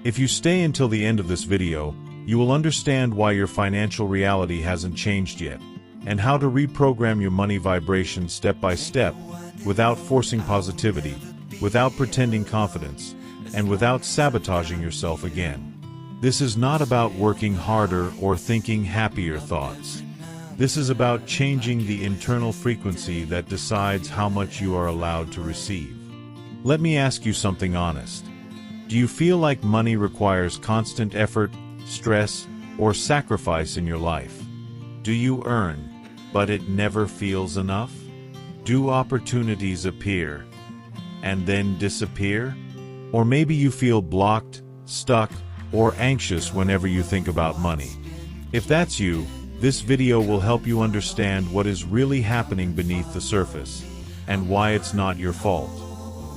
If you stay until the end of this video, you will understand why your financial reality hasn't changed yet, and how to reprogram your money vibration step by step, without forcing positivity, without pretending confidence, and without sabotaging yourself again. This is not about working harder or thinking happier thoughts. This is about changing the internal frequency that decides how much you are allowed to receive. Let me ask you something honest. Do you feel like money requires constant effort, stress, or sacrifice in your life? Do you earn, but it never feels enough? Do opportunities appear and then disappear? Or maybe you feel blocked, stuck, or anxious whenever you think about money. If that's you, this video will help you understand what is really happening beneath the surface, and why it's not your fault.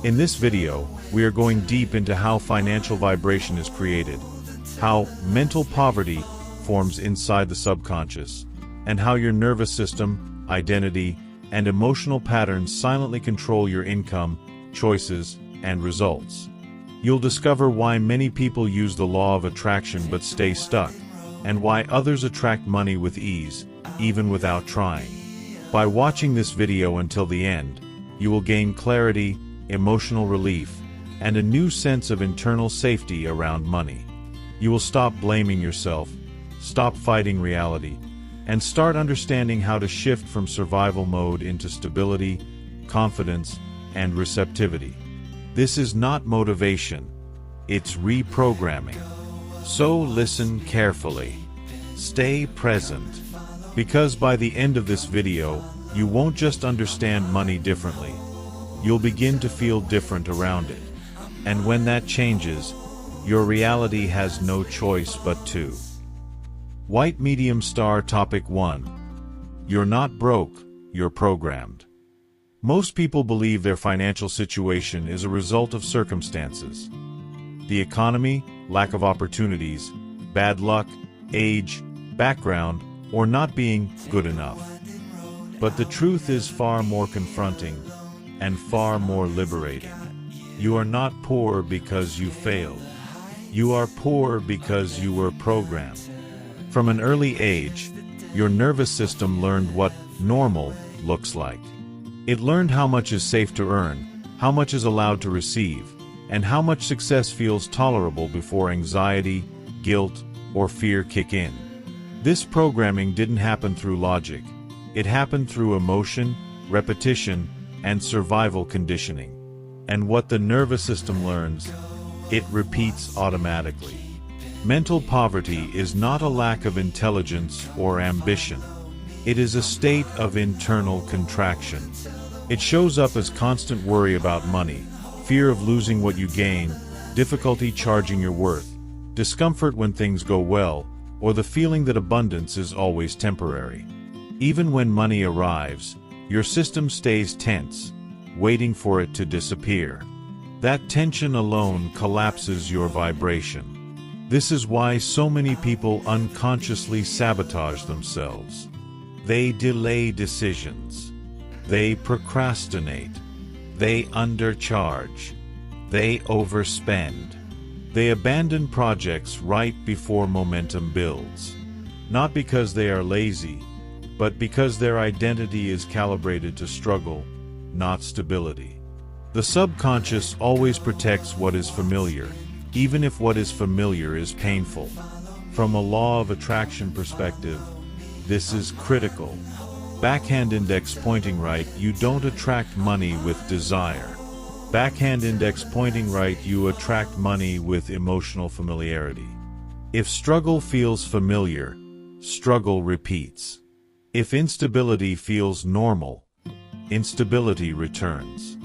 In this video, we are going deep into how financial vibration is created, how mental poverty forms inside the subconscious, and how your nervous system, identity, and emotional patterns silently control your income, choices, and results. You'll discover why many people use the law of attraction but stay stuck, and why others attract money with ease, even without trying. By watching this video until the end, you will gain clarity, emotional relief, and a new sense of internal safety around money. You will stop blaming yourself, stop fighting reality, and start understanding how to shift from survival mode into stability, confidence, and receptivity. This is not motivation, it's reprogramming. So listen carefully. Stay present. Because by the end of this video, you won't just understand money differently. You'll begin to feel different around it. And when that changes, your reality has no choice but to. White Medium Star Topic 1. You're not broke, you're programmed. Most people believe their financial situation is a result of circumstances. The economy, lack of opportunities, bad luck, age, background, or not being good enough. But the truth is far more confronting and far more liberating. You are not poor because you failed. You are poor because you were programmed. From an early age, your nervous system learned what normal looks like. It learned how much is safe to earn, how much is allowed to receive, and how much success feels tolerable before anxiety, guilt, or fear kick in. This programming didn't happen through logic. It happened through emotion, repetition, and survival conditioning. And what the nervous system learns, it repeats automatically. Mental poverty is not a lack of intelligence or ambition. It is a state of internal contraction. It shows up as constant worry about money, fear of losing what you gain, difficulty charging your worth, discomfort when things go well, or the feeling that abundance is always temporary. Even when money arrives, your system stays tense, waiting for it to disappear. That tension alone collapses your vibration. This is why so many people unconsciously sabotage themselves. They delay decisions. They procrastinate. They undercharge. They overspend. They abandon projects right before momentum builds. Not because they are lazy, but because their identity is calibrated to struggle, not stability. The subconscious always protects what is familiar, even if what is familiar is painful. From a law of attraction perspective, this is critical. Backhand index pointing right, you don't attract money with desire. Backhand index pointing right, you attract money with emotional familiarity. If struggle feels familiar, struggle repeats. If instability feels normal, instability returns.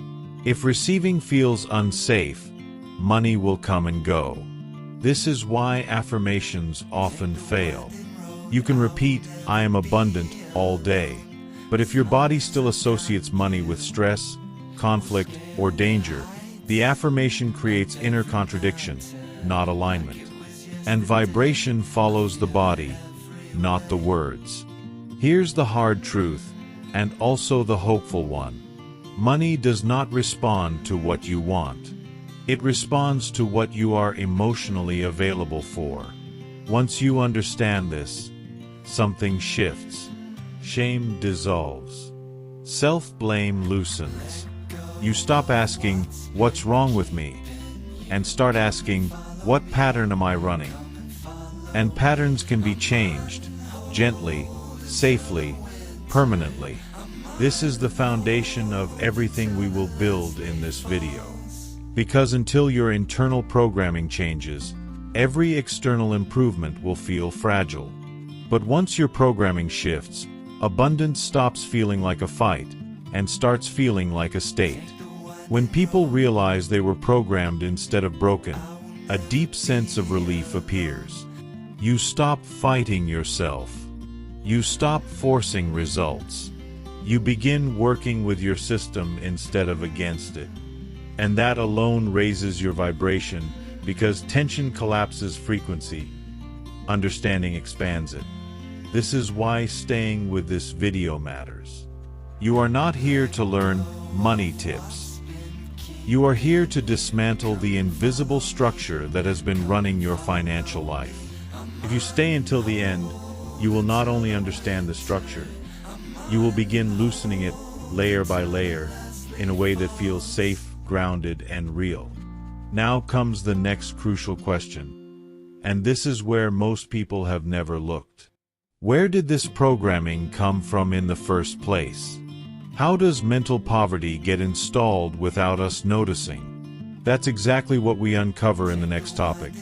If receiving feels unsafe, money will come and go. This is why affirmations often fail. You can repeat, "I am abundant," all day, but if your body still associates money with stress, conflict, or danger, the affirmation creates inner contradiction, not alignment. And vibration follows the body, not the words. Here's the hard truth, and also the hopeful one. Money does not respond to what you want. It responds to what you are emotionally available for. Once you understand this, something shifts. Shame dissolves. Self-blame loosens. You stop asking, "What's wrong with me?" and start asking, "What pattern am I running?" And patterns can be changed, gently, safely, permanently. This is the foundation of everything we will build in this video. Because until your internal programming changes, every external improvement will feel fragile. But once your programming shifts, abundance stops feeling like a fight and starts feeling like a state. When people realize they were programmed instead of broken, a deep sense of relief appears. You stop fighting yourself. You stop forcing results. You begin working with your system instead of against it. And that alone raises your vibration, because tension collapses frequency. Understanding expands it. This is why staying with this video matters. You are not here to learn money tips. You are here to dismantle the invisible structure that has been running your financial life. If you stay until the end, you will not only understand the structure, you will begin loosening it layer by layer in a way that feels safe, grounded, and real. Now comes the next crucial question, and this is where most people have never looked. Where did this programming come from in the first place? How does mental poverty get installed without us noticing? That's exactly what we uncover in the next topic,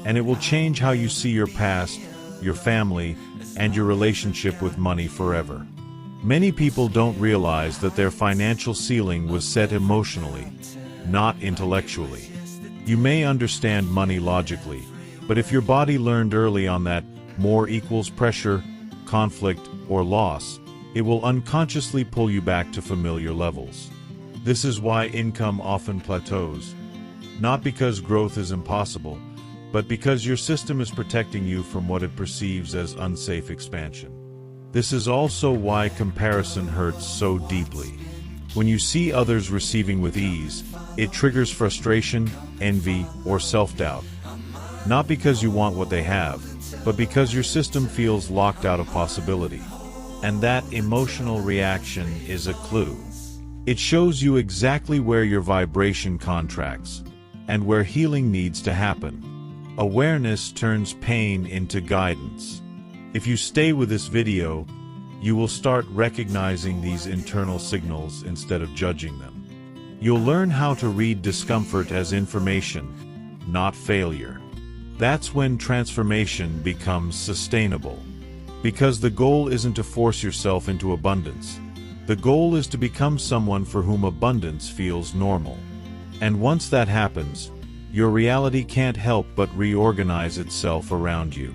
and it will change how you see your past, your family, and your relationship with money forever. Many people don't realize that their financial ceiling was set emotionally, not intellectually. You may understand money logically, but if your body learned early on that more equals pressure, conflict, or loss, it will unconsciously pull you back to familiar levels. This is why income often plateaus, not because growth is impossible, but because your system is protecting you from what it perceives as unsafe expansion. This is also why comparison hurts so deeply. When you see others receiving with ease, it triggers frustration, envy, or self-doubt. Not because you want what they have, but because your system feels locked out of possibility. And that emotional reaction is a clue. It shows you exactly where your vibration contracts, and where healing needs to happen. Awareness turns pain into guidance. If you stay with this video, you will start recognizing these internal signals instead of judging them. You'll learn how to read discomfort as information, not failure. That's when transformation becomes sustainable. Because the goal isn't to force yourself into abundance. The goal is to become someone for whom abundance feels normal. And once that happens, your reality can't help but reorganize itself around you.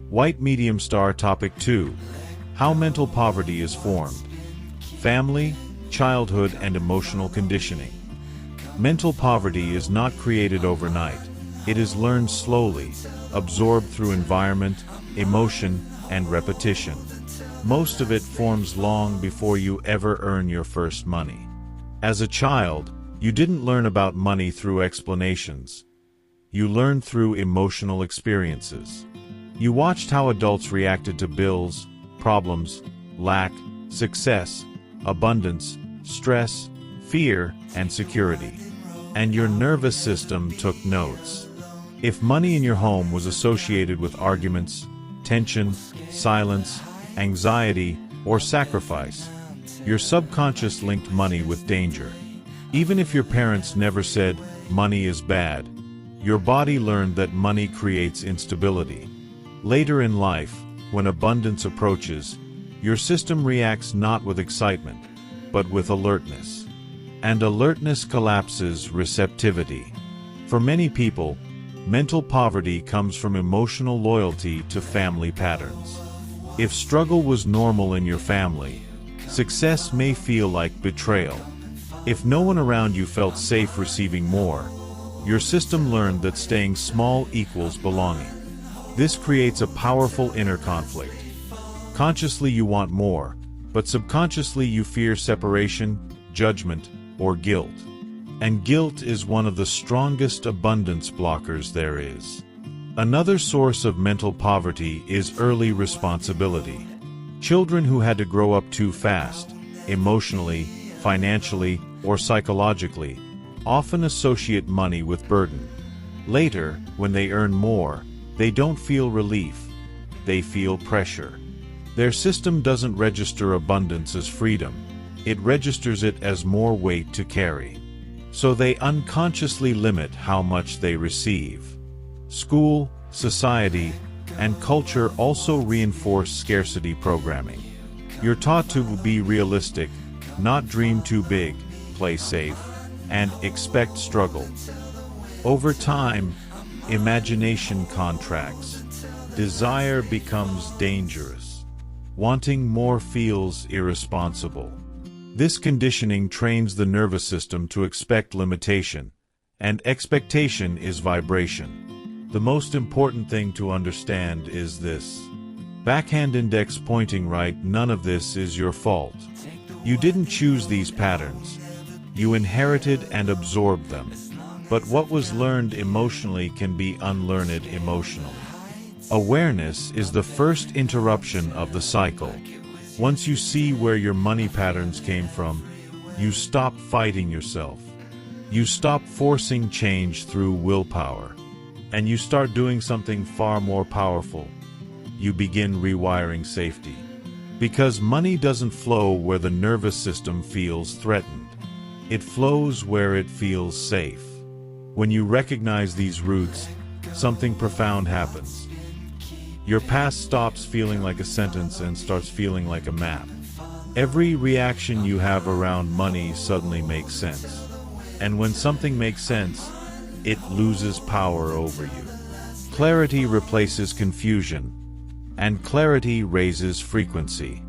White Medium Star Topic 2. How mental poverty is formed. Family, childhood, and emotional conditioning. Mental poverty is not created overnight. It is learned slowly, absorbed through environment, emotion, and repetition. Most of it forms long before you ever earn your first money. As a child, you didn't learn about money through explanations. You learned through emotional experiences. You watched how adults reacted to bills, problems, lack, success, abundance, stress, fear, and security. And your nervous system took notes. If money in your home was associated with arguments, tension, silence, anxiety, or sacrifice, your subconscious linked money with danger. Even if your parents never said, "Money is bad," your body learned that money creates instability. Later in life, when abundance approaches, your system reacts not with excitement, but with alertness. And alertness collapses receptivity. For many people, mental poverty comes from emotional loyalty to family patterns. If struggle was normal in your family, success may feel like betrayal. If no one around you felt safe receiving more, your system learned that staying small equals belonging. This creates a powerful inner conflict. Consciously you want more, but subconsciously you fear separation, judgment, or guilt. And guilt is one of the strongest abundance blockers there is. Another source of mental poverty is early responsibility. Children who had to grow up too fast, emotionally, financially, or psychologically, often associate money with burden. Later, when they earn more, they don't feel relief. They feel pressure. Their system doesn't register abundance as freedom. It registers it as more weight to carry. So they unconsciously limit how much they receive. School, society, and culture also reinforce scarcity programming. You're taught to be realistic, not dream too big, play safe, and expect struggle. Over time, imagination contracts. Desire becomes dangerous. Wanting more feels irresponsible. This conditioning trains the nervous system to expect limitation, and expectation is vibration. The most important thing to understand is this. Backhand index pointing right, none of this is your fault. You didn't choose these patterns. You inherited and absorbed them. But what was learned emotionally can be unlearned emotionally. Awareness is the first interruption of the cycle. Once you see where your money patterns came from, you stop fighting yourself. You stop forcing change through willpower. And you start doing something far more powerful. You begin rewiring safety. Because money doesn't flow where the nervous system feels threatened. It flows where it feels safe. When you recognize these roots, something profound happens. Your past stops feeling like a sentence and starts feeling like a map. Every reaction you have around money suddenly makes sense. And when something makes sense, it loses power over you. Clarity replaces confusion, and clarity raises frequency.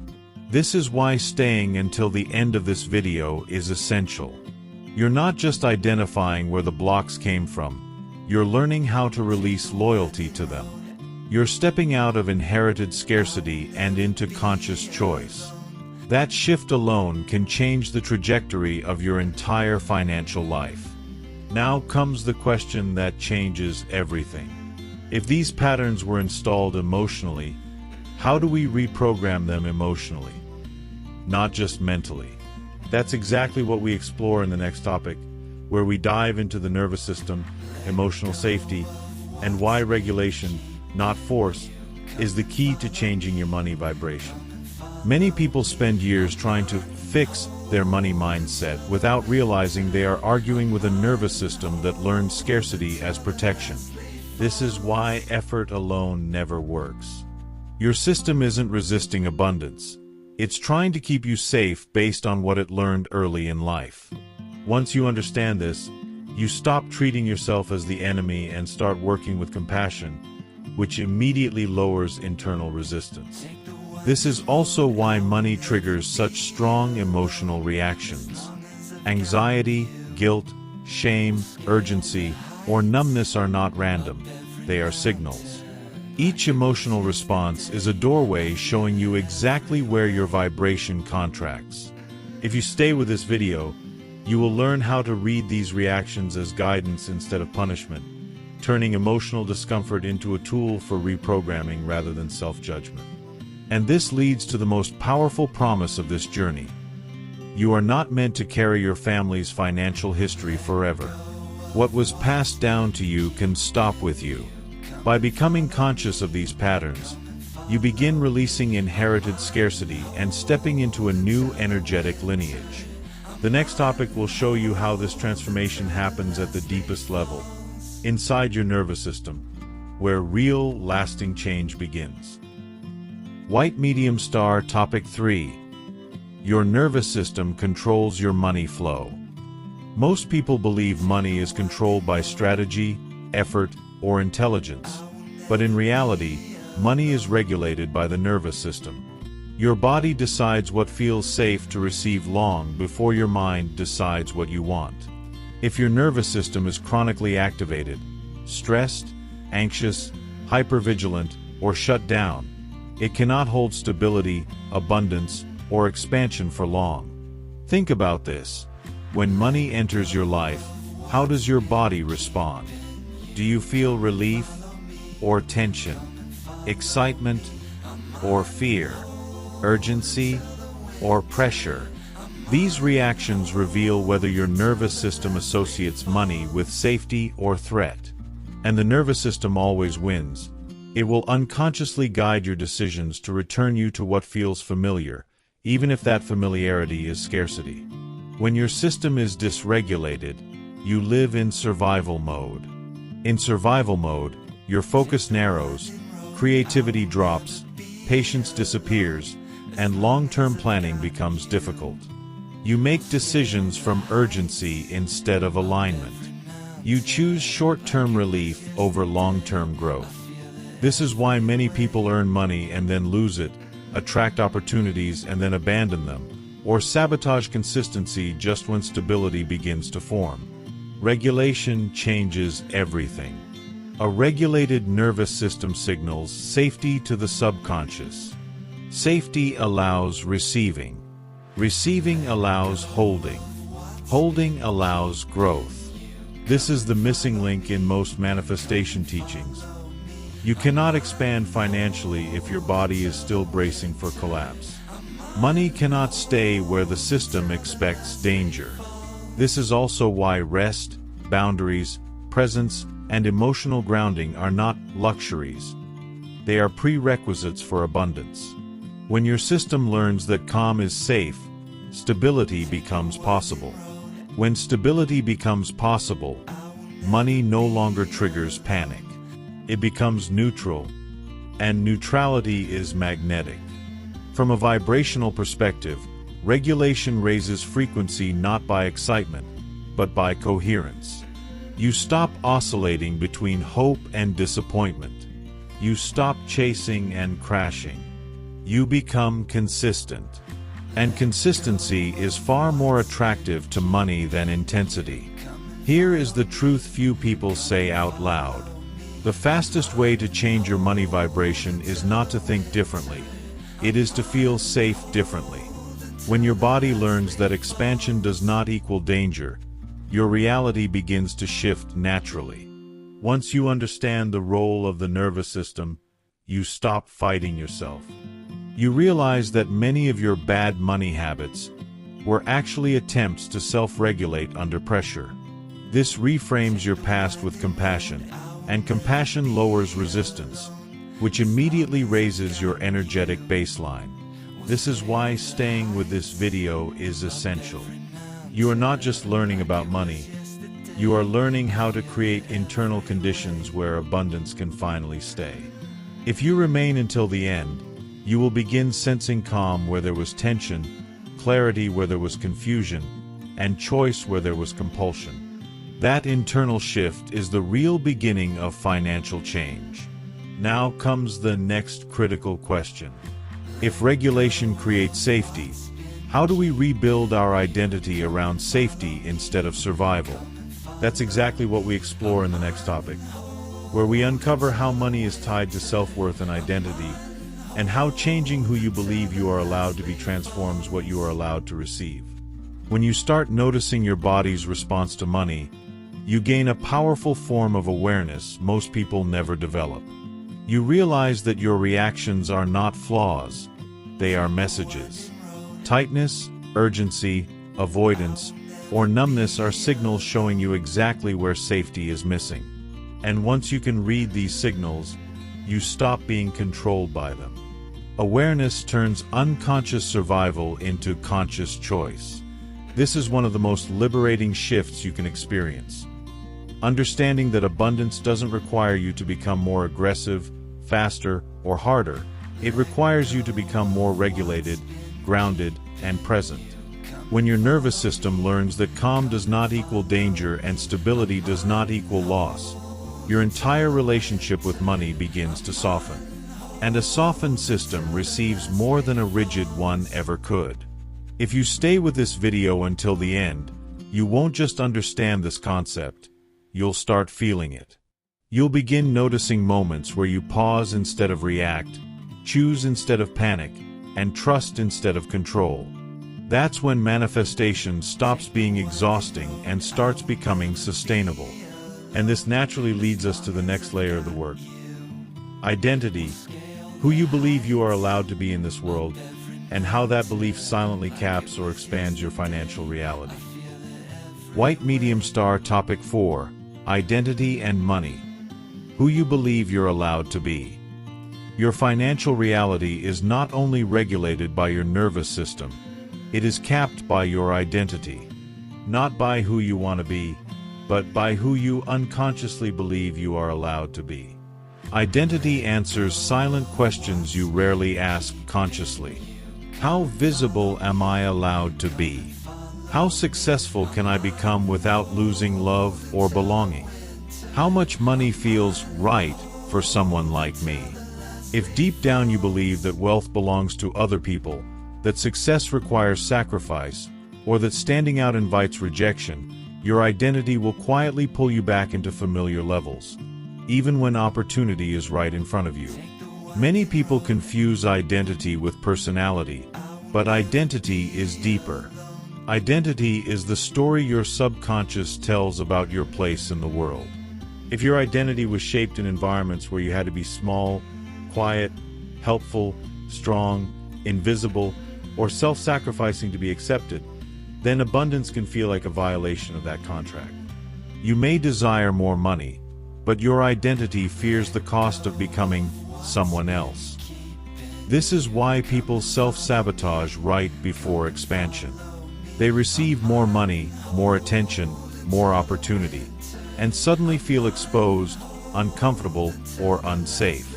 This is why staying until the end of this video is essential. You're not just identifying where the blocks came from, you're learning how to release loyalty to them. You're stepping out of inherited scarcity and into conscious choice. That shift alone can change the trajectory of your entire financial life. Now comes the question that changes everything. If these patterns were installed emotionally, how do we reprogram them emotionally? Not just mentally. That's exactly what we explore in the next topic, where we dive into the nervous system, emotional safety, and why regulation, not force, is the key to changing your money vibration. Many people spend years trying to fix their money mindset without realizing they are arguing with a nervous system that learned scarcity as protection. This is why effort alone never works. Your system isn't resisting abundance. It's trying to keep you safe based on what it learned early in life. Once you understand this, you stop treating yourself as the enemy and start working with compassion, which immediately lowers internal resistance. This is also why money triggers such strong emotional reactions. Anxiety, guilt, shame, urgency, or numbness are not random. They are signals. Each emotional response is a doorway showing you exactly where your vibration contracts. If you stay with this video, you will learn how to read these reactions as guidance instead of punishment, turning emotional discomfort into a tool for reprogramming rather than self-judgment. And this leads to the most powerful promise of this journey. You are not meant to carry your family's financial history forever. What was passed down to you can stop with you. By becoming conscious of these patterns, you begin releasing inherited scarcity and stepping into a new energetic lineage. The next topic will show you how this transformation happens at the deepest level, inside your nervous system, where real, lasting change begins. White Medium Star Topic 3. Your nervous system controls your money flow. Most people believe money is controlled by strategy, effort, or intelligence. But in reality, money is regulated by the nervous system. Your body decides what feels safe to receive long before your mind decides what you want. If your nervous system is chronically activated, stressed, anxious, hypervigilant, or shut down, it cannot hold stability, abundance, or expansion for long. Think about this. When money enters your life, how does your body respond? Do you feel relief or tension, excitement or fear, urgency or pressure? These reactions reveal whether your nervous system associates money with safety or threat. And the nervous system always wins. It will unconsciously guide your decisions to return you to what feels familiar, even if that familiarity is scarcity. When your system is dysregulated, you live in survival mode. In survival mode, your focus narrows, creativity drops, patience disappears, and long-term planning becomes difficult. You make decisions from urgency instead of alignment. You choose short-term relief over long-term growth. This is why many people earn money and then lose it, attract opportunities and then abandon them, or sabotage consistency just when stability begins to form. Regulation changes everything. A regulated nervous system signals safety to the subconscious. Safety allows receiving. Receiving allows holding. Holding allows growth. This is the missing link in most manifestation teachings. You cannot expand financially if your body is still bracing for collapse. Money cannot stay where the system expects danger. This is also why rest, boundaries, presence, and emotional grounding are not luxuries. They are prerequisites for abundance. When your system learns that calm is safe, stability becomes possible. When stability becomes possible, money no longer triggers panic. It becomes neutral, and neutrality is magnetic. From a vibrational perspective, regulation raises frequency not by excitement, but by coherence. You stop oscillating between hope and disappointment. You stop chasing and crashing. You become consistent. And consistency is far more attractive to money than intensity. Here is the truth few people say out loud. The fastest way to change your money vibration is not to think differently. It is to feel safe differently. When your body learns that expansion does not equal danger, your reality begins to shift naturally. Once you understand the role of the nervous system, you stop fighting yourself. You realize that many of your bad money habits were actually attempts to self-regulate under pressure. This reframes your past with compassion, and compassion lowers resistance, which immediately raises your energetic baseline. This is why staying with this video is essential. You are not just learning about money, you are learning how to create internal conditions where abundance can finally stay. If you remain until the end, you will begin sensing calm where there was tension, clarity where there was confusion, and choice where there was compulsion. That internal shift is the real beginning of financial change. Now comes the next critical question. If regulation creates safety, how do we rebuild our identity around safety instead of survival? That's exactly what we explore in the next topic, where we uncover how money is tied to self-worth and identity, and how changing who you believe you are allowed to be transforms what you are allowed to receive. When you start noticing your body's response to money, you gain a powerful form of awareness most people never develop. You realize that your reactions are not flaws, they are messages. Tightness, urgency, avoidance, or numbness are signals showing you exactly where safety is missing. And once you can read these signals, you stop being controlled by them. Awareness turns unconscious survival into conscious choice. This is one of the most liberating shifts you can experience. Understanding that abundance doesn't require you to become more aggressive, faster, or harder. It requires you to become more regulated, grounded, and present. When your nervous system learns that calm does not equal danger and stability does not equal loss, your entire relationship with money begins to soften. And a softened system receives more than a rigid one ever could. If you stay with this video until the end, you won't just understand this concept, you'll start feeling it. You'll begin noticing moments where you pause instead of react, choose instead of panic, and trust instead of control. That's when manifestation stops being exhausting and starts becoming sustainable. And this naturally leads us to the next layer of the work. Identity, who you believe you are allowed to be in this world, and how that belief silently caps or expands your financial reality. White Medium Star Topic 4, Identity and Money. Who you believe you're allowed to be. Your financial reality is not only regulated by your nervous system, it is capped by your identity. Not by who you want to be, but by who you unconsciously believe you are allowed to be. Identity answers silent questions you rarely ask consciously. How visible am I allowed to be? How successful can I become without losing love or belonging? How much money feels right for someone like me? If deep down you believe that wealth belongs to other people, that success requires sacrifice, or that standing out invites rejection, your identity will quietly pull you back into familiar levels, even when opportunity is right in front of you. Many people confuse identity with personality, but identity is deeper. Identity is the story your subconscious tells about your place in the world. If your identity was shaped in environments where you had to be small, quiet, helpful, strong, invisible, or self-sacrificing to be accepted, then abundance can feel like a violation of that contract. You may desire more money, but your identity fears the cost of becoming someone else. This is why people self-sabotage right before expansion. They receive more money, more attention, more opportunity, and suddenly feel exposed, uncomfortable, or unsafe.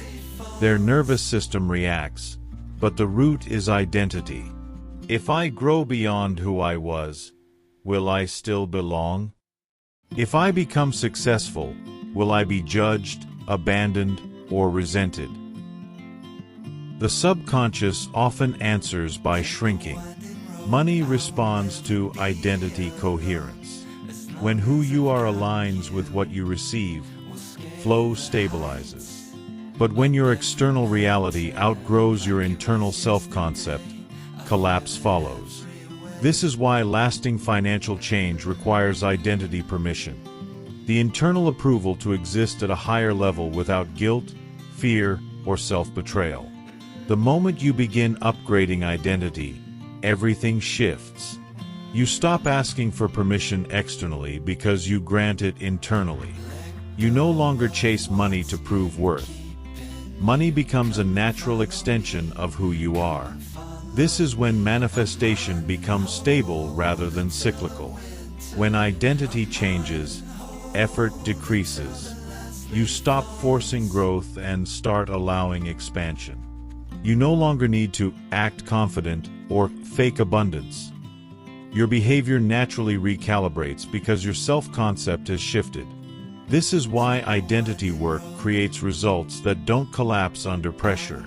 Their nervous system reacts, but the root is identity. If I grow beyond who I was, will I still belong? If I become successful, will I be judged, abandoned, or resented? The subconscious often answers by shrinking. Money responds to identity coherence. When who you are aligns with what you receive, flow stabilizes. But when your external reality outgrows your internal self-concept, collapse follows. This is why lasting financial change requires identity permission. The internal approval to exist at a higher level without guilt, fear, or self-betrayal. The moment you begin upgrading identity, everything shifts. You stop asking for permission externally because you grant it internally. You no longer chase money to prove worth. Money becomes a natural extension of who you are. This is when manifestation becomes stable rather than cyclical. When identity changes, effort decreases. You stop forcing growth and start allowing expansion. You no longer need to act confident or fake abundance. Your behavior naturally recalibrates because your self-concept has shifted. This is why identity work creates results that don't collapse under pressure.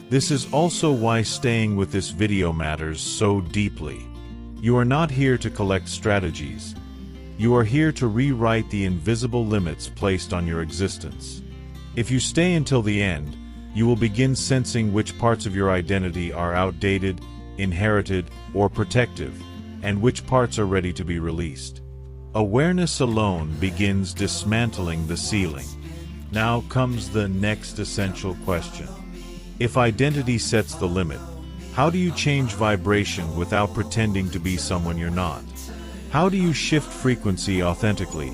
This is also why staying with this video matters so deeply. You are not here to collect strategies. You are here to rewrite the invisible limits placed on your existence. If you stay until the end, you will begin sensing which parts of your identity are outdated, inherited, or protective, and which parts are ready to be released. Awareness alone begins dismantling the ceiling. Now comes the next essential question. If identity sets the limit, how do you change vibration without pretending to be someone you're not? How do you shift frequency authentically,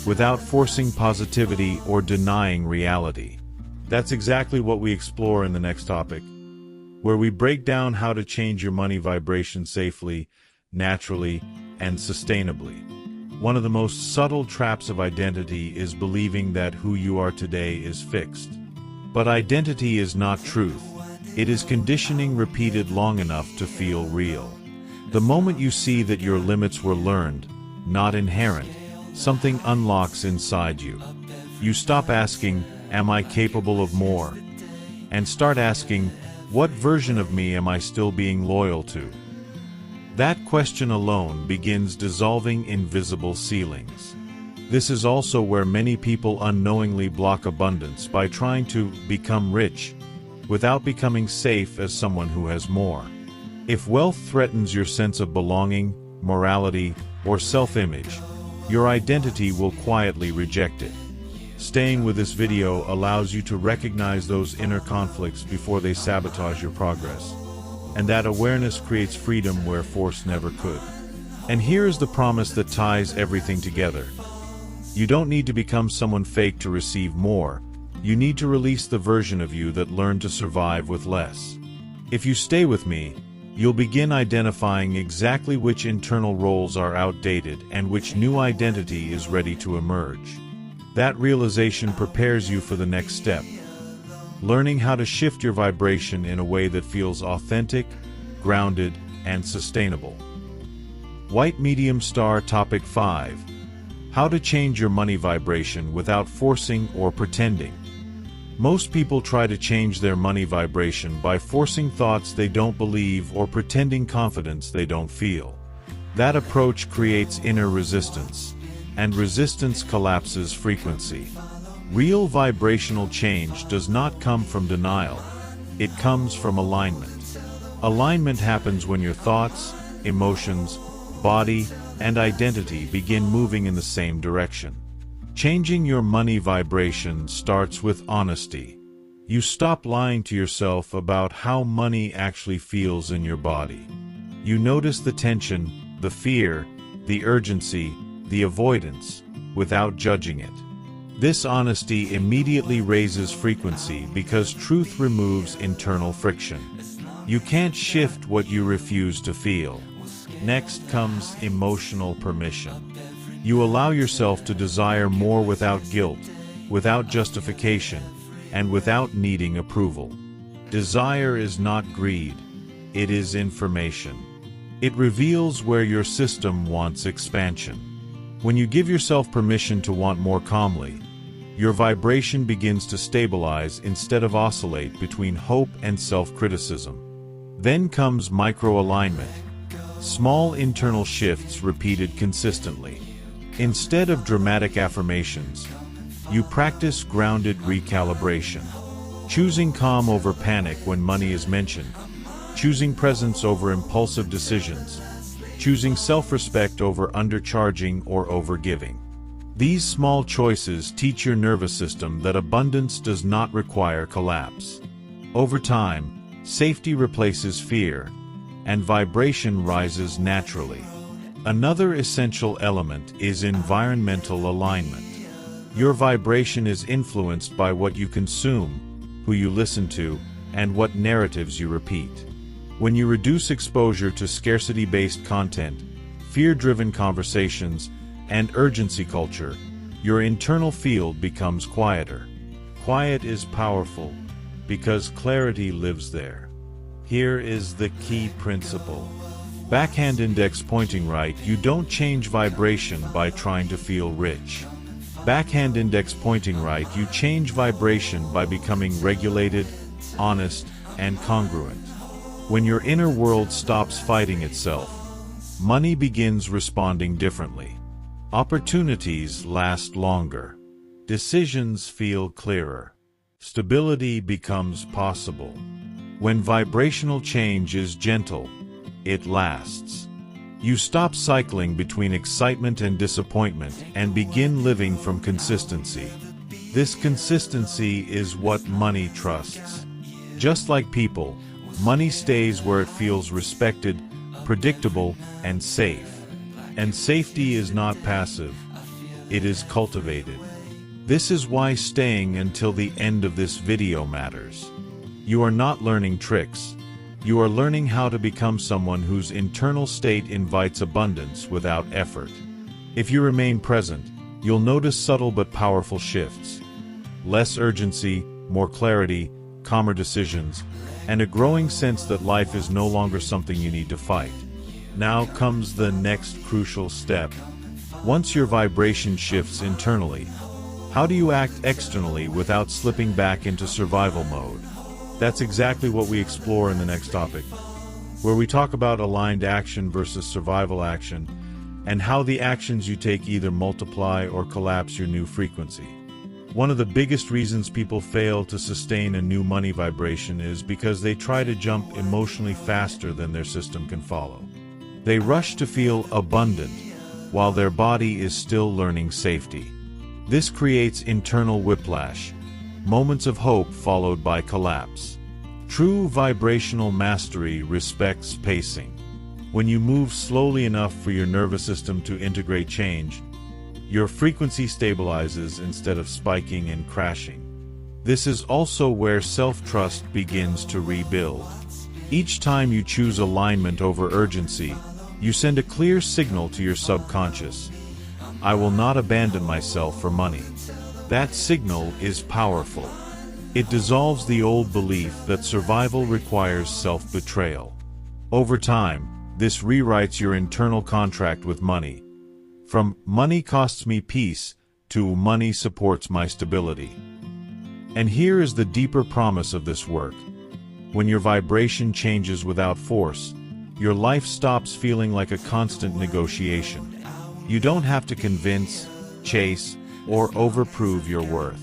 without forcing positivity or denying reality? That's exactly what we explore in the next topic, where we break down how to change your money vibration safely, naturally, and sustainably. One of the most subtle traps of identity is believing that who you are today is fixed. But identity is not truth. It is conditioning repeated long enough to feel real. The moment you see that your limits were learned, not inherent, something unlocks inside you. You stop asking, "Am I capable of more?" and start asking, "What version of me am I still being loyal to?" That question alone begins dissolving invisible ceilings. This is also where many people unknowingly block abundance by trying to become rich, without becoming safe as someone who has more. If wealth threatens your sense of belonging, morality, or self-image, your identity will quietly reject it. Staying with this video allows you to recognize those inner conflicts before they sabotage your progress. And that awareness creates freedom where force never could. And here is the promise that ties everything together. You don't need to become someone fake to receive more. You need to release the version of you that learned to survive with less. If you stay with me, you'll begin identifying exactly which internal roles are outdated and which new identity is ready to emerge. That realization prepares you for the next step, learning how to shift your vibration in a way that feels authentic, grounded, and sustainable. White Medium Star Topic 5. How to change your money vibration without forcing or pretending. Most people try to change their money vibration by forcing thoughts they don't believe or pretending confidence they don't feel. That approach creates inner resistance, and resistance collapses frequency. Real vibrational change does not come from denial. It comes from alignment. Alignment happens when your thoughts, emotions, body, and identity begin moving in the same direction. Changing your money vibration starts with honesty. You stop lying to yourself about how money actually feels in your body. You notice the tension, the fear, the urgency, the avoidance, without judging it. This honesty immediately raises frequency because truth removes internal friction. You can't shift what you refuse to feel. Next comes emotional permission. You allow yourself to desire more without guilt, without justification, and without needing approval. Desire is not greed, it is information. It reveals where your system wants expansion. When you give yourself permission to want more calmly, your vibration begins to stabilize instead of oscillate between hope and self-criticism. Then comes micro-alignment. Small internal shifts repeated consistently. Instead of dramatic affirmations, you practice grounded recalibration. Choosing calm over panic when money is mentioned. Choosing presence over impulsive decisions. Choosing self-respect over undercharging or overgiving. These small choices teach your nervous system that abundance does not require collapse. Over time, safety replaces fear, and vibration rises naturally. Another essential element is environmental alignment. Your vibration is influenced by what you consume, who you listen to, and what narratives you repeat. When you reduce exposure to scarcity-based content, fear-driven conversations, and urgency culture, your internal field becomes quieter. Quiet is powerful, because clarity lives there. Here is the key principle. Backhand index pointing right. You don't change vibration by trying to feel rich. Backhand index pointing right. You change vibration by becoming regulated, honest, and congruent. When your inner world stops fighting itself, money begins responding differently. Opportunities last longer. Decisions feel clearer. Stability becomes possible. When vibrational change is gentle, it lasts. You stop cycling between excitement and disappointment and begin living from consistency. This consistency is what money trusts. Just like people, money stays where it feels respected, predictable, and safe. And safety is not passive. It is cultivated. This is why staying until the end of this video matters. You are not learning tricks. You are learning how to become someone whose internal state invites abundance without effort. If you remain present, you'll notice subtle but powerful shifts. Less urgency, more clarity, calmer decisions, and a growing sense that life is no longer something you need to fight. Now comes the next crucial step. Once your vibration shifts internally, how do you act externally without slipping back into survival mode? That's exactly what we explore in the next topic, where we talk about aligned action versus survival action, and how the actions you take either multiply or collapse your new frequency. One of the biggest reasons people fail to sustain a new money vibration is because they try to jump emotionally faster than their system can follow. They rush to feel abundant, while their body is still learning safety. This creates internal whiplash, moments of hope followed by collapse. True vibrational mastery respects pacing. When you move slowly enough for your nervous system to integrate change, your frequency stabilizes instead of spiking and crashing. This is also where self-trust begins to rebuild. Each time you choose alignment over urgency, you send a clear signal to your subconscious. I will not abandon myself for money. That signal is powerful. It dissolves the old belief that survival requires self-betrayal. Over time, this rewrites your internal contract with money. From money costs me peace to money supports my stability. And here is the deeper promise of this work. When your vibration changes without force, your life stops feeling like a constant negotiation. You don't have to convince, chase, or overprove your worth.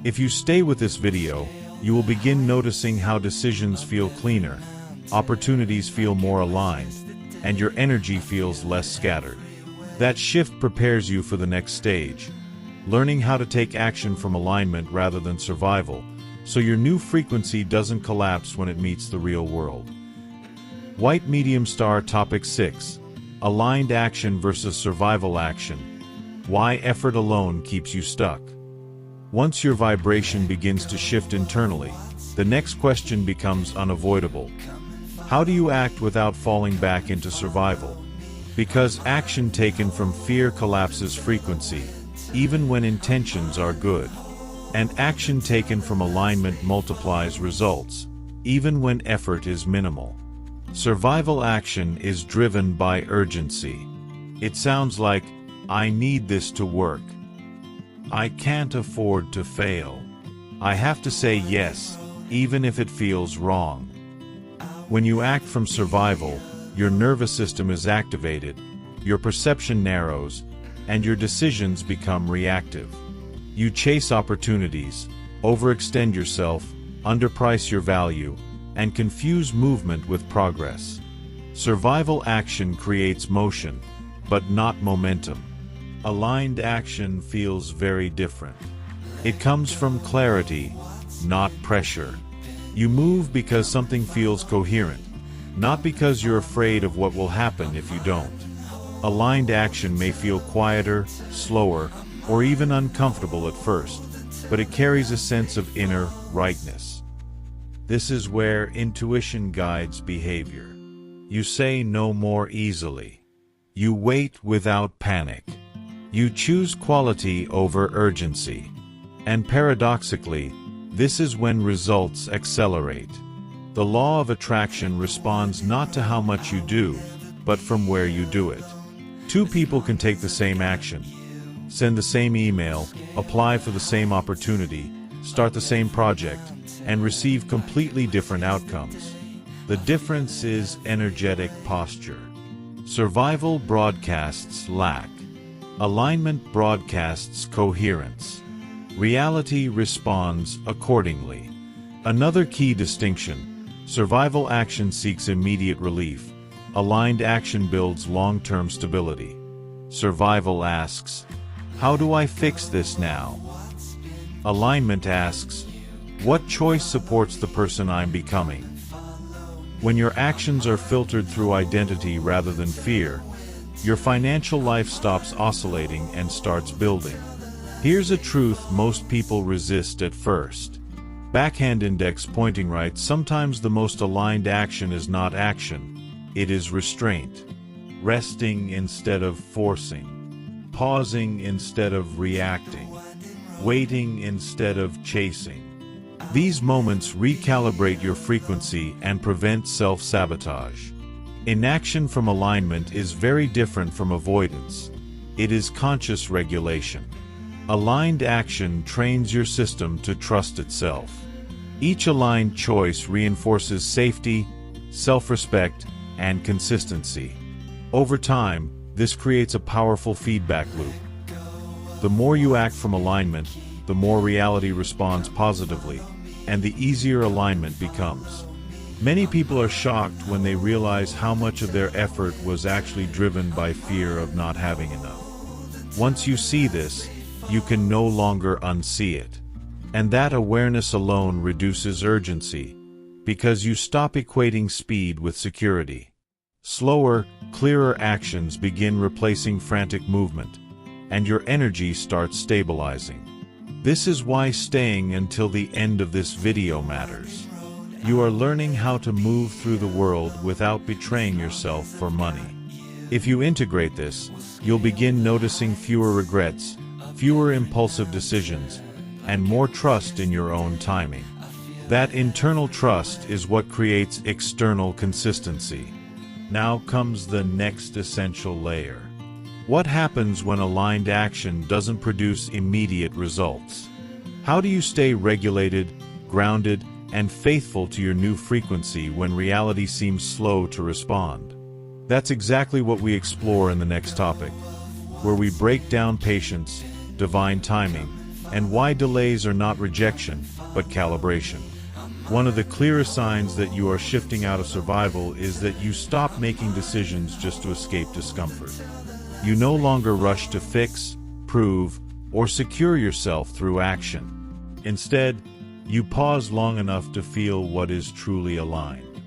If you stay with this video, you will begin noticing how decisions feel cleaner, opportunities feel more aligned, and your energy feels less scattered. That shift prepares you for the next stage, learning how to take action from alignment rather than survival, so your new frequency doesn't collapse when it meets the real world. White Medium Star Topic 6. Aligned Action versus Survival Action. Why effort alone keeps you stuck. Once your vibration begins to shift internally, the next question becomes unavoidable. How do you act without falling back into survival? Because action taken from fear collapses frequency, even when intentions are good. And action taken from alignment multiplies results, even when effort is minimal. Survival action is driven by urgency. It sounds like, I need this to work. I can't afford to fail. I have to say yes, even if it feels wrong. When you act from survival, your nervous system is activated, your perception narrows, and your decisions become reactive. You chase opportunities, overextend yourself, underprice your value, and confuse movement with progress. Survival action creates motion, but not momentum. Aligned action feels very different. It comes from clarity, not pressure. You move because something feels coherent, not because you're afraid of what will happen if you don't. Aligned action may feel quieter, slower, or even uncomfortable at first, but it carries a sense of inner rightness. This is where intuition guides behavior. You say no more easily. You wait without panic. You choose quality over urgency. And paradoxically, this is when results accelerate. The law of attraction responds not to how much you do, but from where you do it. Two people can take the same action, send the same email, apply for the same opportunity, start the same project, and receive completely different outcomes. The difference is energetic posture. Survival broadcasts lack. Alignment broadcasts coherence. Reality responds accordingly. Another key distinction: survival action seeks immediate relief. Aligned action builds long-term stability. Survival asks, how do I fix this now? Alignment asks, what choice supports the person I'm becoming? When your actions are filtered through identity rather than fear, your financial life stops oscillating and starts building. Here's a truth most people resist at first. Backhand index pointing right: sometimes the most aligned action is not action, it is restraint. Resting instead of forcing. Pausing instead of reacting. Waiting instead of chasing. These moments recalibrate your frequency and prevent self-sabotage. Inaction from alignment is very different from avoidance. It is conscious regulation. Aligned action trains your system to trust itself. Each aligned choice reinforces safety, self-respect, and consistency. Over time, this creates a powerful feedback loop. The more you act from alignment, the more reality responds positively, and the easier alignment becomes. Many people are shocked when they realize how much of their effort was actually driven by fear of not having enough. Once you see this, you can no longer unsee it. And that awareness alone reduces urgency, because you stop equating speed with security. Slower, clearer actions begin replacing frantic movement, and your energy starts stabilizing. This is why staying until the end of this video matters. You are learning how to move through the world without betraying yourself for money. If you integrate this, you'll begin noticing fewer regrets, fewer impulsive decisions, and more trust in your own timing. That internal trust is what creates external consistency. Now comes the next essential layer. What happens when aligned action doesn't produce immediate results? How do you stay regulated, grounded, and faithful to your new frequency when reality seems slow to respond? That's exactly what we explore in the next topic, where we break down patience, divine timing, and why delays are not rejection, but calibration. One of the clearest signs that you are shifting out of survival is that you stop making decisions just to escape discomfort. You no longer rush to fix, prove, or secure yourself through action. Instead, you pause long enough to feel what is truly aligned.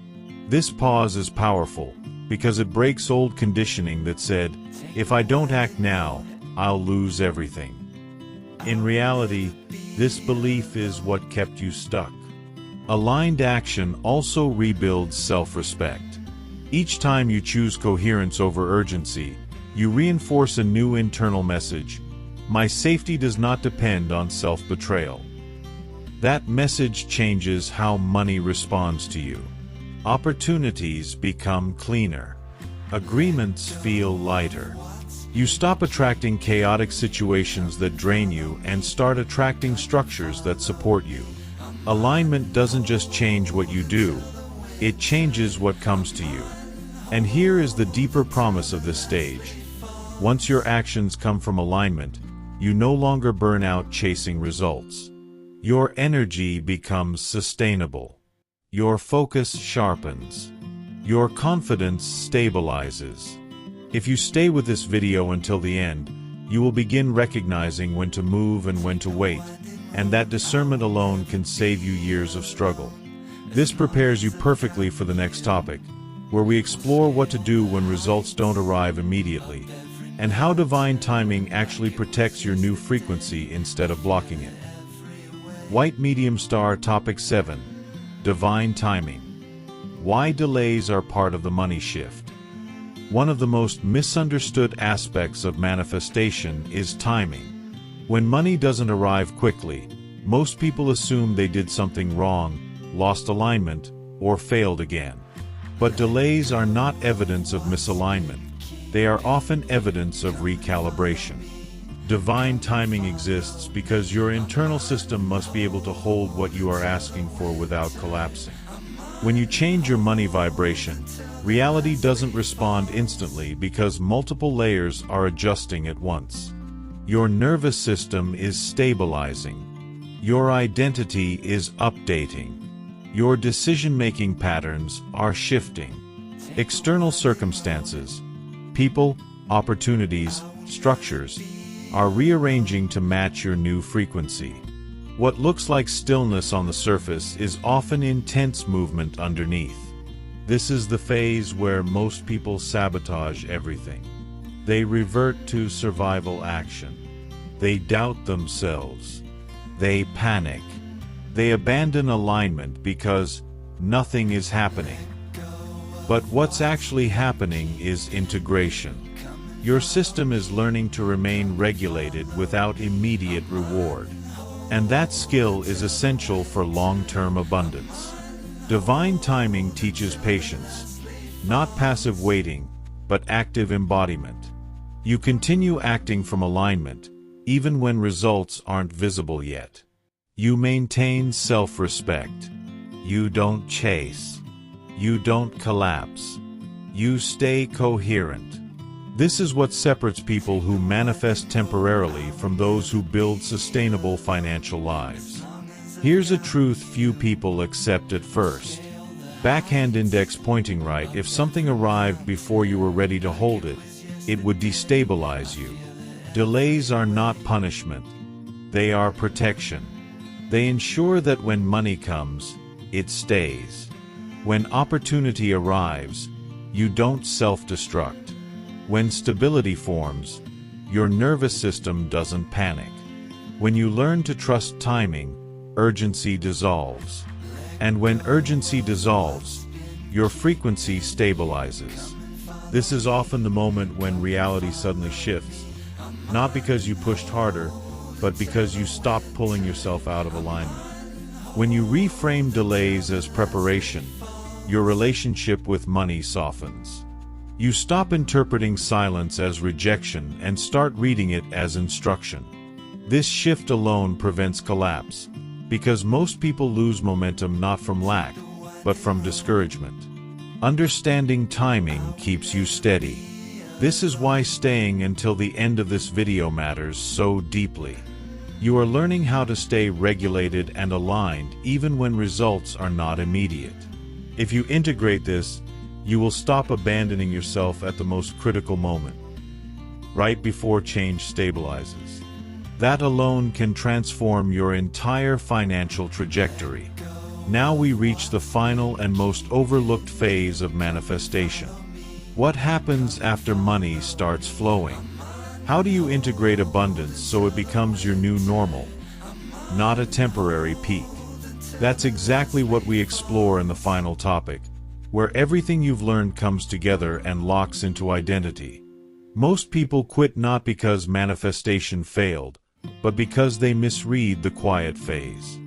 This pause is powerful because it breaks old conditioning that said, if I don't act now, I'll lose everything. In reality, this belief is what kept you stuck. Aligned action also rebuilds self-respect. Each time you choose coherence over urgency, you reinforce a new internal message: my safety does not depend on self-betrayal. That message changes how money responds to you. Opportunities become cleaner. Agreements feel lighter. You stop attracting chaotic situations that drain you and start attracting structures that support you. Alignment doesn't just change what you do, it changes what comes to you. And here is the deeper promise of this stage. Once your actions come from alignment, you no longer burn out chasing results. Your energy becomes sustainable. Your focus sharpens. Your confidence stabilizes. If you stay with this video until the end, you will begin recognizing when to move and when to wait, and that discernment alone can save you years of struggle. This prepares you perfectly for the next topic, where we explore what to do when results don't arrive immediately, and how divine timing actually protects your new frequency instead of blocking it. White Medium Star Topic 7. Divine Timing. Why delays are part of the money shift. One of the most misunderstood aspects of manifestation is timing. When money doesn't arrive quickly, most people assume they did something wrong, lost alignment, or failed again. But delays are not evidence of misalignment. They are often evidence of recalibration. Divine timing exists because your internal system must be able to hold what you are asking for without collapsing. When you change your money vibration, reality doesn't respond instantly because multiple layers are adjusting at once. Your nervous system is stabilizing. Your identity is updating. Your decision-making patterns are shifting. External circumstances, people, opportunities, structures, are rearranging to match your new frequency. What looks like stillness on the surface is often intense movement underneath. This is the phase where most people sabotage everything. They revert to survival action. They doubt themselves. They panic. They abandon alignment because nothing is happening. But what's actually happening is integration. Your system is learning to remain regulated without immediate reward. And that skill is essential for long-term abundance. Divine timing teaches patience, not passive waiting, but active embodiment. You continue acting from alignment, even when results aren't visible yet. You maintain self-respect. You don't chase. You don't collapse. You stay coherent. This is what separates people who manifest temporarily from those who build sustainable financial lives. Here's a truth few people accept at first. Backhand index pointing right. If something arrived before you were ready to hold it, it would destabilize you. Delays are not punishment. They are protection. They ensure that when money comes, it stays. When opportunity arrives, you don't self-destruct. When stability forms, your nervous system doesn't panic. When you learn to trust timing, urgency dissolves. And when urgency dissolves, your frequency stabilizes. This is often the moment when reality suddenly shifts, not because you pushed harder, but because you stopped pulling yourself out of alignment. When you reframe delays as preparation, your relationship with money softens. You stop interpreting silence as rejection and start reading it as instruction. This shift alone prevents collapse, because most people lose momentum not from lack, but from discouragement. Understanding timing keeps you steady. This is why staying until the end of this video matters so deeply. You are learning how to stay regulated and aligned even when results are not immediate. If you integrate this, you will stop abandoning yourself at the most critical moment, right before change stabilizes. That alone can transform your entire financial trajectory. Now we reach the final and most overlooked phase of manifestation. What happens after money starts flowing? How do you integrate abundance so it becomes your new normal, not a temporary peak? That's exactly what we explore in the final topic, where everything you've learned comes together and locks into identity. Most people quit not because manifestation failed, but because they misread the quiet phase.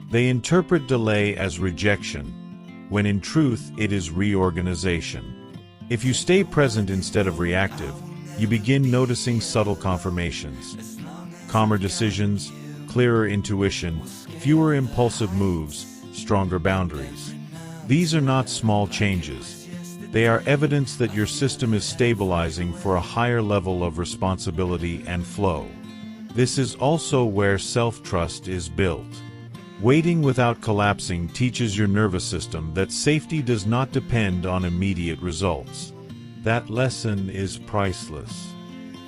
They interpret delay as rejection, when in truth it is reorganization. If you stay present instead of reactive, you begin noticing subtle confirmations. Calmer decisions, clearer intuition, fewer impulsive moves, stronger boundaries. These are not small changes. They are evidence that your system is stabilizing for a higher level of responsibility and flow. This is also where self-trust is built. Waiting without collapsing teaches your nervous system that safety does not depend on immediate results. That lesson is priceless.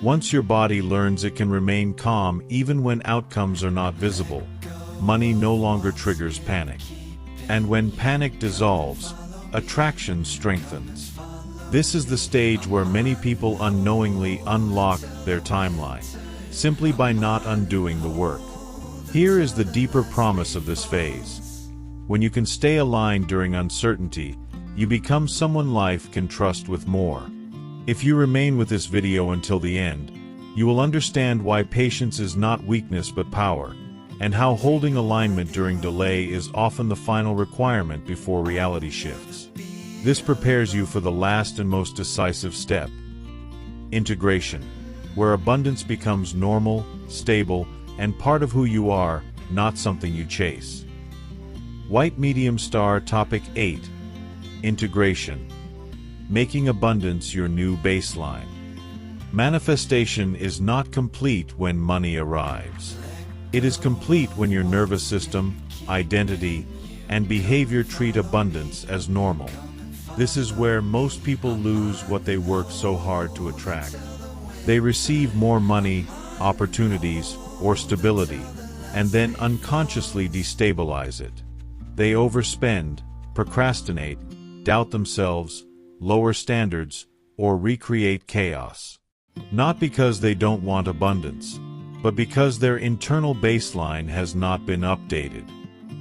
Once your body learns it can remain calm even when outcomes are not visible, money no longer triggers panic. And when panic dissolves, attraction strengthens. This is the stage where many people unknowingly unlock their timeline, simply by not undoing the work. Here is the deeper promise of this phase. When you can stay aligned during uncertainty, you become someone life can trust with more. If you remain with this video until the end, you will understand why patience is not weakness but power, and how holding alignment during delay is often the final requirement before reality shifts. This prepares you for the last and most decisive step: integration, where abundance becomes normal, stable, and part of who you are, not something you chase. White Medium Star Topic 8. Integration. Making abundance your new baseline. Manifestation is not complete when money arrives. It is complete when your nervous system, identity, and behavior treat abundance as normal. This is where most people lose what they work so hard to attract. They receive more money, opportunities, or stability, and then unconsciously destabilize it. They overspend, procrastinate, doubt themselves, lower standards, or recreate chaos. Not because they don't want abundance, but because their internal baseline has not been updated.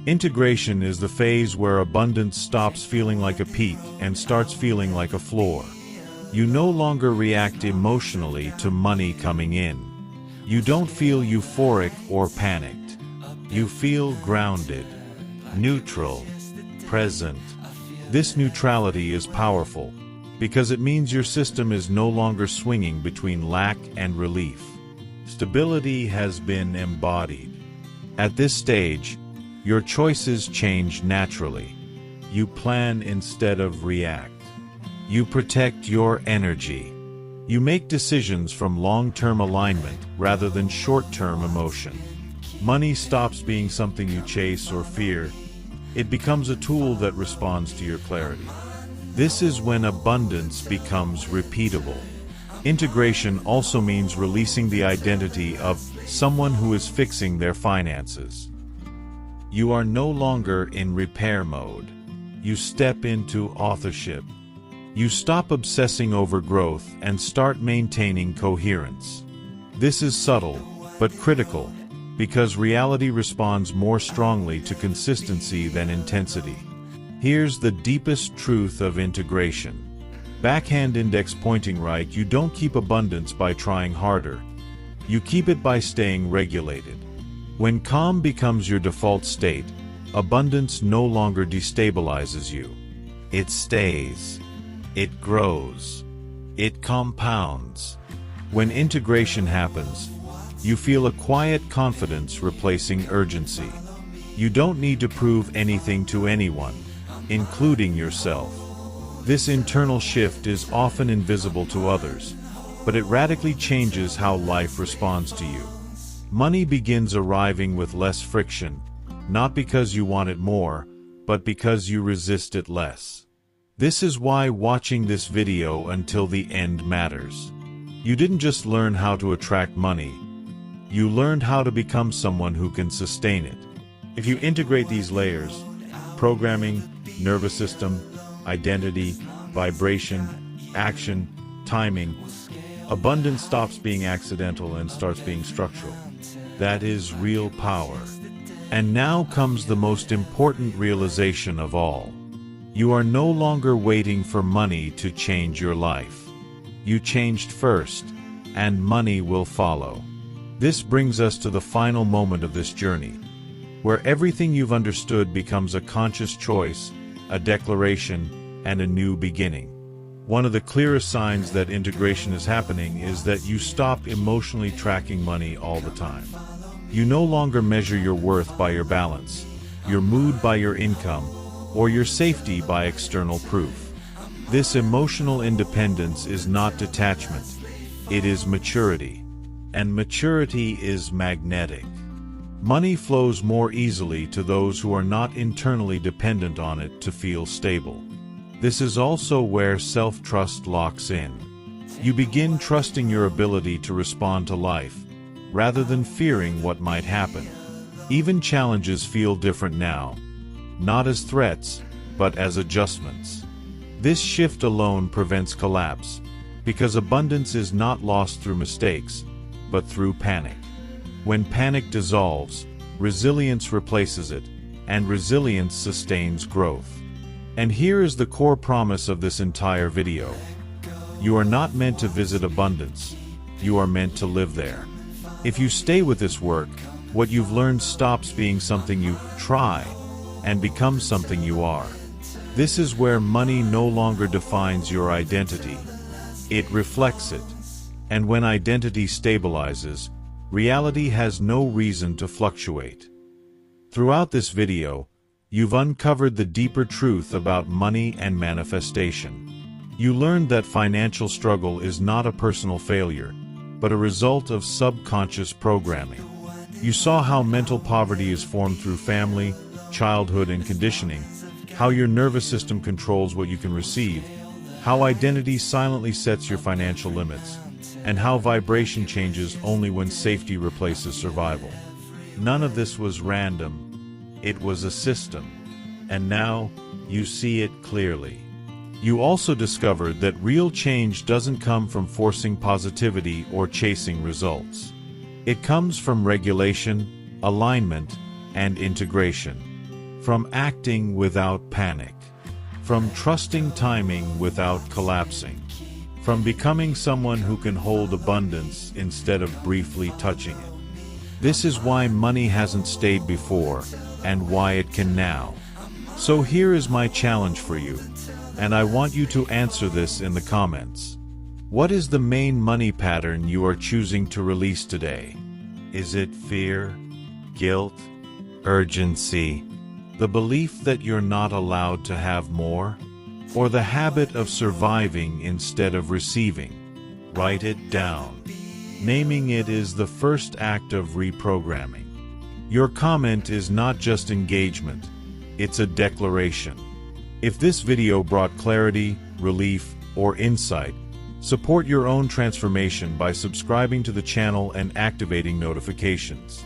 Integration is the phase where abundance stops feeling like a peak and starts feeling like a floor. You no longer react emotionally to money coming in. You don't feel euphoric or panicked. You feel grounded, neutral, present. This neutrality is powerful, because it means your system is no longer swinging between lack and relief. Stability has been embodied. At this stage, your choices change naturally. You plan instead of react. You protect your energy. You make decisions from long-term alignment rather than short-term emotion. Money stops being something you chase or fear. It becomes a tool that responds to your clarity. This is when abundance becomes repeatable. Integration also means releasing the identity of someone who is fixing their finances. You are no longer in repair mode. You step into authorship. You stop obsessing over growth and start maintaining coherence. This is subtle, but critical, because reality responds more strongly to consistency than intensity. Here's the deepest truth of integration. Backhand index pointing right, you don't keep abundance by trying harder. You keep it by staying regulated. When calm becomes your default state, abundance no longer destabilizes you. It stays. It grows. It compounds. When integration happens, you feel a quiet confidence replacing urgency. You don't need to prove anything to anyone, including yourself. This internal shift is often invisible to others, but it radically changes how life responds to you. Money begins arriving with less friction, not because you want it more, but because you resist it less. This is why watching this video until the end matters. You didn't just learn how to attract money, you learned how to become someone who can sustain it. If you integrate these layers, programming, nervous system, identity, vibration, action, timing, abundance stops being accidental and starts being structural. That is real power. And now comes the most important realization of all. You are no longer waiting for money to change your life. You changed first, and money will follow. This brings us to the final moment of this journey, where everything you've understood becomes a conscious choice, a declaration, and a new beginning. One of the clearest signs that integration is happening is that you stop emotionally tracking money all the time. You no longer measure your worth by your balance, your mood by your income, or your safety by external proof. This emotional independence is not detachment, it is maturity. And maturity is magnetic. Money flows more easily to those who are not internally dependent on it to feel stable. This is also where self-trust locks in. You begin trusting your ability to respond to life, rather than fearing what might happen. Even challenges feel different now, not as threats, but as adjustments. This shift alone prevents collapse, because abundance is not lost through mistakes, but through panic. When panic dissolves, resilience replaces it, and resilience sustains growth. And here is the core promise of this entire video. You are not meant to visit abundance, you are meant to live there. If you stay with this work, what you've learned stops being something you try and becomes something you are. This is where money no longer defines your identity. It reflects it. And when identity stabilizes, reality has no reason to fluctuate. Throughout this video, you've uncovered the deeper truth about money and manifestation. You learned that financial struggle is not a personal failure, but a result of subconscious programming. You saw how mental poverty is formed through family, childhood, and conditioning, how your nervous system controls what you can receive, how identity silently sets your financial limits, and how vibration changes only when safety replaces survival. None of this was random. It was a system. And now, you see it clearly. You also discovered that real change doesn't come from forcing positivity or chasing results. It comes from regulation, alignment, and integration. From acting without panic. From trusting timing without collapsing. From becoming someone who can hold abundance instead of briefly touching it. This is why money hasn't stayed before, and why it can now. So here is my challenge for you, and I want you to answer this in the comments. What is the main money pattern you are choosing to release today? Is it fear, guilt, urgency, the belief that you're not allowed to have more, or the habit of surviving instead of receiving? Write it down. Naming it is the first act of reprogramming. Your comment is not just engagement, it's a declaration. If this video brought clarity, relief, or insight, support your own transformation by subscribing to the channel and activating notifications.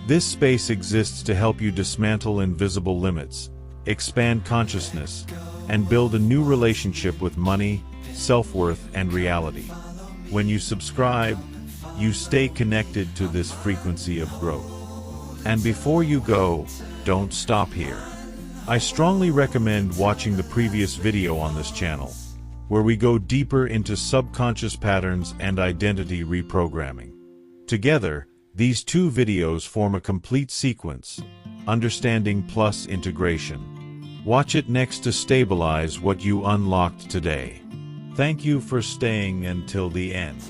This space exists to help you dismantle invisible limits, expand consciousness, and build a new relationship with money, self-worth, and reality. When you subscribe, you stay connected to this frequency of growth. And before you go, don't stop here. I strongly recommend watching the previous video on this channel, where we go deeper into subconscious patterns and identity reprogramming. Together, these two videos form a complete sequence, understanding plus integration. Watch it next to stabilize what you unlocked today. Thank you for staying until the end.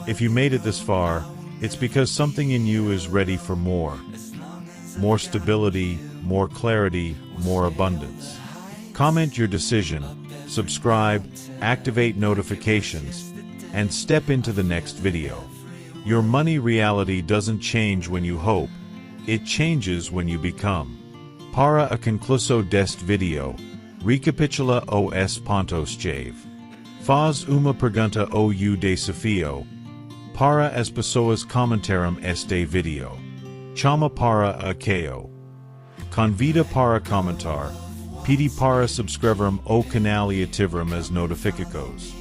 If you made it this far, it's because something in you is ready for more. More stability, more clarity, more abundance. Comment your decision, subscribe, activate notifications, and step into the next video. Your money reality doesn't change when you hope, it changes when you become. Para a concluso deste video, recapitula os pontos-chave. Faz uma pergunta ou desafio. Para as pessoas comentaram este video. Chama para a KO. Convida para comentar. Pede para subscreveram o canal e ativaram as notificações.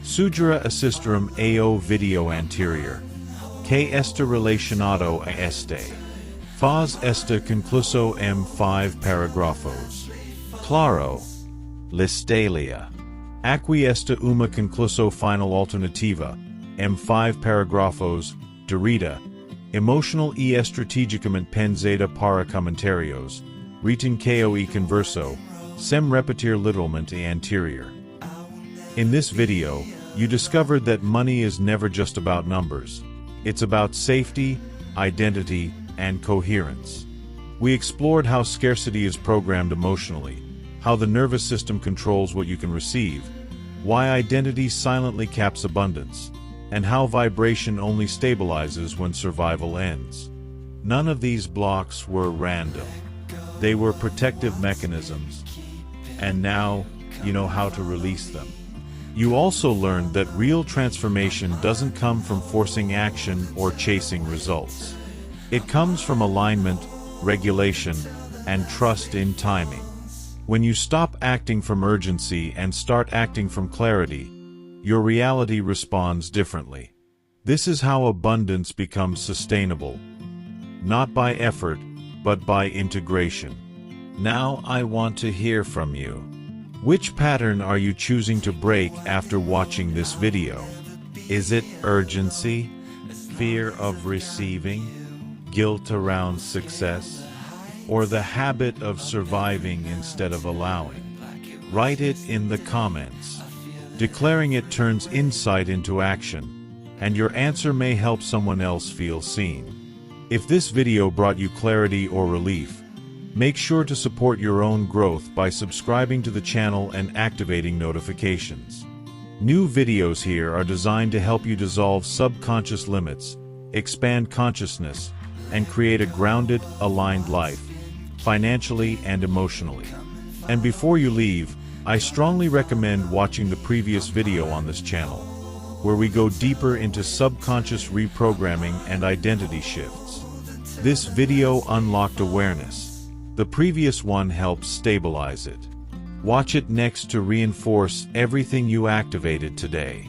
Sugere assistiram ao video anterior. Que está relacionado a este. Faz esta conclusão em 5 parágrafos. Claro. Listalia. Aqui está uma conclusão final alternativa, em 5 parágrafos, direta, emotional e estrategicamente pensada para comentários, retin ko e converso, sem repetir literalmente a anterior. In this video, you discovered that money is never just about numbers. It's about safety, identity, and coherence. We explored how scarcity is programmed emotionally, how the nervous system controls what you can receive, why identity silently caps abundance, and how vibration only stabilizes when survival ends. None of these blocks were random. They were protective mechanisms. And now, you know how to release them. You also learned that real transformation doesn't come from forcing action or chasing results. It comes from alignment, regulation, and trust in timing. When you stop acting from urgency and start acting from clarity, your reality responds differently. This is how abundance becomes sustainable. Not by effort, but by integration. Now I want to hear from you. Which pattern are you choosing to break after watching this video? Is it urgency, fear of receiving, guilt around success, or the habit of surviving instead of allowing? Write it in the comments. Declaring it turns insight into action, and your answer may help someone else feel seen. If this video brought you clarity or relief, make sure to support your own growth by subscribing to the channel and activating notifications. New videos here are designed to help you dissolve subconscious limits, expand consciousness, and create a grounded, aligned life, financially and emotionally. And before you leave, I strongly recommend watching the previous video on this channel, where we go deeper into subconscious reprogramming and identity shifts. This video unlocked awareness. The previous one helps stabilize it. Watch it next to reinforce everything you activated today.